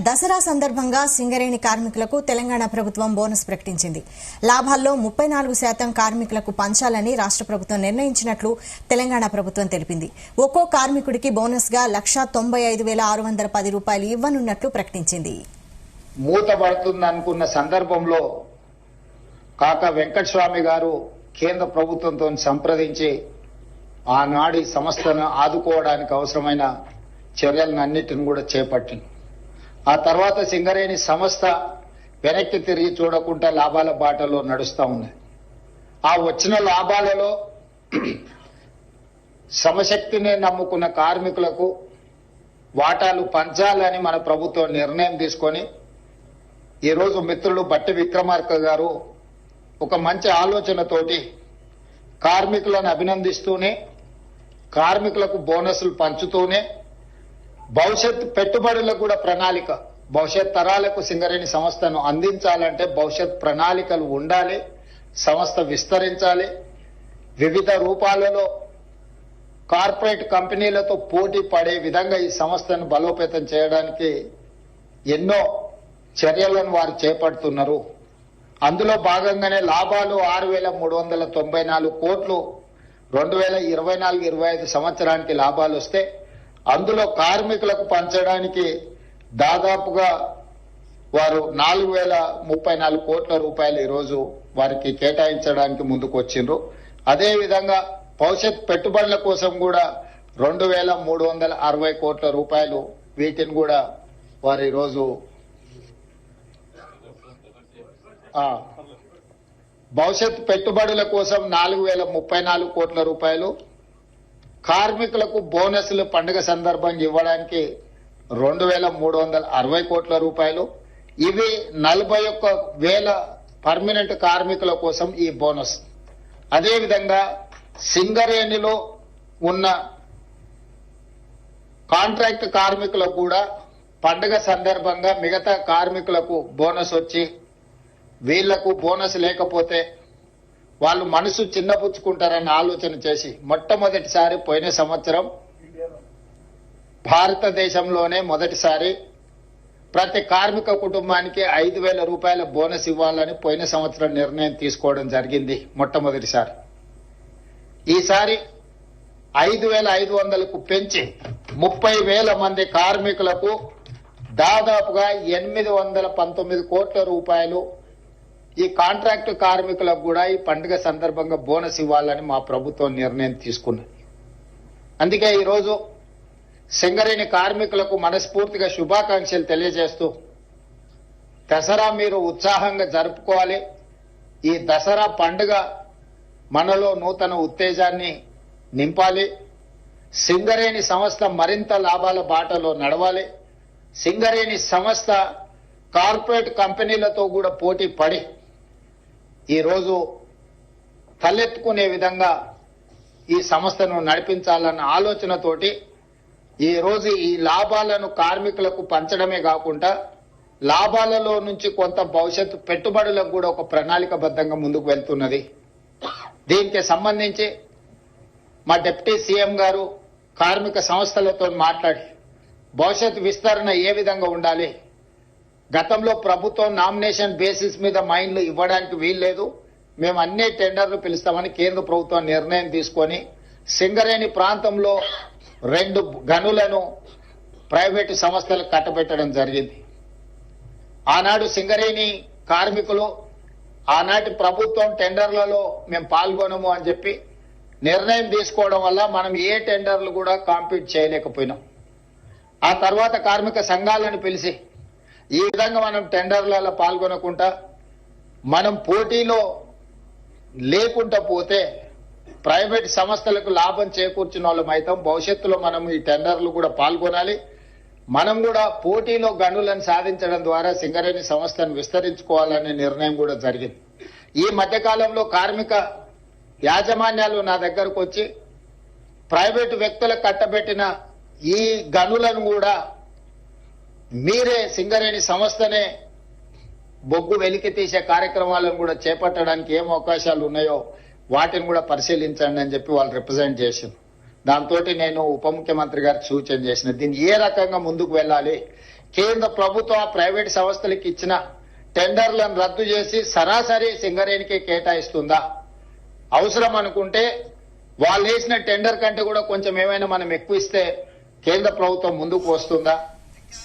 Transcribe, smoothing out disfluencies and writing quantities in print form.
దసరా సందర్భంగా సింగరేణి కార్మికులకు తెలంగాణ ప్రభుత్వం బోనస్ ప్రకటించింది. లాభాల్లో 34% కార్మికులకు పంచాలని రాష్ట్ర ప్రభుత్వం నిర్ణయించినట్లు తెలంగాణ ప్రభుత్వం తెలిపింది. ఒక్కో కార్మికుడికి బోనస్ గా 1,95,610 రూపాయలు ఇవ్వనున్నట్లు ప్రకటించింది. మూతపడుతుందనుకున్న సందర్భంలో కాక వెంకటస్వామి గారు కేంద్ర ప్రభుత్వంతో సంప్రదించి ఆనాడి సంస్థను ఆదుకోవడానికి అవసరమైన చర్యలన్నిటిని కూడా చేపట్టింది. ఆ తర్వాత సింగరేణి సంస్థ వెనక్కి తిరిగి చూడకుండా లాభాల బాటలో నడుస్తూ ఉంది. ఆ వచ్చిన లాభాలలో శ్రమశక్తిని నమ్ముకున్న కార్మికులకు వాటాలు పంచాలని మన ప్రభుత్వం నిర్ణయం తీసుకొని ఈరోజు మిత్రుడు బట్టి విక్రమార్క గారు ఒక మంచి ఆలోచనతోటి కార్మికులను అభినందిస్తూనే కార్మికులకు బోనస్లు పంచుతూనే భవిష్యత్ పెట్టుబడులకు కూడా ప్రణాళిక, భవిష్యత్ తరాలకు సింగరేణి సంస్థను అందించాలంటే భవిష్యత్ ప్రణాళికలు ఉండాలి, సంస్థ విస్తరించాలి, వివిధ రూపాలలో కార్పొరేట్ కంపెనీలతో పోటీ పడే విధంగా ఈ సంస్థను బలోపేతం చేయడానికి ఎన్నో చర్యలను వారు చేపడుతున్నారు. అందులో భాగంగానే లాభాలు 6,394 కోట్లు 2024-25 సంవత్సరానికి లాభాలు వస్తే అందులో కార్మికులకు పంచడానికి దాదాపుగా వారు 4,034 కోట్ల రూపాయలు ఈరోజు వారికి కేటాయించడానికి ముందుకు వచ్చిండ్రు. అదేవిధంగా భవిష్యత్ పెట్టుబడుల కోసం కూడా 2,360 కోట్ల రూపాయలు వీటిని కూడా వారు ఈరోజు భవిష్యత్ పెట్టుబడుల కోసం 4,034 కోట్ల రూపాయలు, కార్మికులకు బోనస్లు పండుగ సందర్భంగా ఇవ్వడానికి 2,360 కోట్ల రూపాయలు, ఇవి 41,000 పర్మనెంట్ కార్మికుల కోసం ఈ బోనస్. అదేవిధంగా సింగరేణిలో ఉన్న కాంట్రాక్ట్ కార్మికులకు కూడా పండుగ సందర్భంగా మిగతా కార్మికులకు బోనస్ వచ్చి వీళ్లకు బోనస్ లేకపోతే వాళ్ళు మనసు చిన్నపుచ్చుకుంటారని ఆలోచన చేసి మొట్టమొదటిసారి పోయిన సంవత్సరం భారతదేశంలోనే మొదటిసారి ప్రతి కార్మిక కుటుంబానికి 5,000 రూపాయల బోనస్ ఇవ్వాలని పోయిన సంవత్సరం నిర్ణయం తీసుకోవడం జరిగింది మొట్టమొదటిసారి. ఈసారి 5,500కు పెంచి 30,000 మంది కార్మికులకు దాదాపుగా 819 కోట్ల రూపాయలు ఈ కాంట్రాక్టు కార్మికులకు కూడా ఈ పండుగ సందర్భంగా బోనస్ ఇవ్వాలని మా ప్రభుత్వం నిర్ణయం తీసుకున్నది. అందుకే ఈరోజు సింగరేణి కార్మికులకు మనస్ఫూర్తిగా శుభాకాంక్షలు తెలియజేస్తూ దసరా మీరు ఉత్సాహంగా జరుపుకోవాలి. ఈ దసరా పండుగ మనలో నూతన ఉత్తేజాన్ని నింపాలి. సింగరేణి సంస్థ మరింత లాభాల బాటలో నడవాలి. సింగరేణి సంస్థ కార్పొరేట్ కంపెనీలతో కూడా పోటీ పడి ఈరోజు తలెత్తుకునే విధంగా ఈ సంస్థను నడిపించాలన్న ఆలోచనతోటి ఈరోజు ఈ లాభాలను కార్మికులకు పంచడమే కాకుండా లాభాలలో నుంచి కొంత భవిష్యత్తు పెట్టుబడులకు కూడా ఒక ప్రణాళికబద్ధంగా ముందుకు వెళ్తున్నది. దీనికి సంబంధించి మా డిప్యూటీ సీఎం గారు కార్మిక సంస్థలతో మాట్లాడి భవిష్యత్ విస్తరణ ఏ విధంగా ఉండాలి, గతంలో ప్రభుత్వం నామినేషన్ బేసిస్ మీద మైన్లు ఇవ్వడానికి వీల్లేదు, మేము అన్ని టెండర్లు పిలుస్తామని కేంద్ర ప్రభుత్వం నిర్ణయం తీసుకొని సింగరేణి ప్రాంతంలో 2 గనులను ప్రైవేటు సంస్థలకు కట్టబెట్టడం జరిగింది. ఆనాడు సింగరేణి కార్మికులు ఆనాటి ప్రభుత్వం టెండర్లలో మేము పాల్గొనము అని చెప్పి నిర్ణయం తీసుకోవడం వల్ల మనం ఏ టెండర్లు కూడా కాంపీట్ చేయలేకపోయినాం. ఆ తర్వాత కార్మిక సంఘాలను పిలిచి ఈ విధంగా మనం టెండర్లలో పాల్గొనకుండా మనం పోటీలో లేకుండా పోతే ప్రైవేట్ సంస్థలకు లాభం చేకూర్చిన వాళ్ళం అవుతాం. భవిష్యత్తులో మనం ఈ టెండర్లు కూడా పాల్గొనాలి. మనం కూడా పోటీలో గనులను సాధించడం ద్వారా సింగరేణి సంస్థను విస్తరించుకోవాలనే నిర్ణయం కూడా జరిగింది. ఈ మధ్యకాలంలో కార్మిక యాజమాన్యాలు నా దగ్గరకు వచ్చి ప్రైవేటు వ్యక్తులకు కట్టబెట్టిన ఈ గనులను కూడా మీరే సింగరేణి సంస్థనే బొగ్గు వెలికి తీసే కార్యక్రమాలను కూడా చేపట్టడానికి ఏం అవకాశాలు ఉన్నాయో వాటిని కూడా పరిశీలించండి అని చెప్పి వాళ్ళు రిప్రజెంట్ చేశారు. దాంతో నేను ఉప ముఖ్యమంత్రి గారికి సూచన చేసిన దీన్ని ఏ రకంగా ముందుకు వెళ్ళాలి, కేంద్ర ప్రభుత్వ ప్రైవేట్ సంస్థలకు ఇచ్చిన టెండర్లను రద్దు చేసి సరాసరి సింగరేణికి కేటాయిస్తుందా? అవసరం అనుకుంటే వాళ్ళు వేసిన టెండర్ కంటే కూడా కొంచెం ఏమైనా మనం ఎక్కువ ఇస్తే కేంద్ర ప్రభుత్వం ముందుకు వస్తుందా?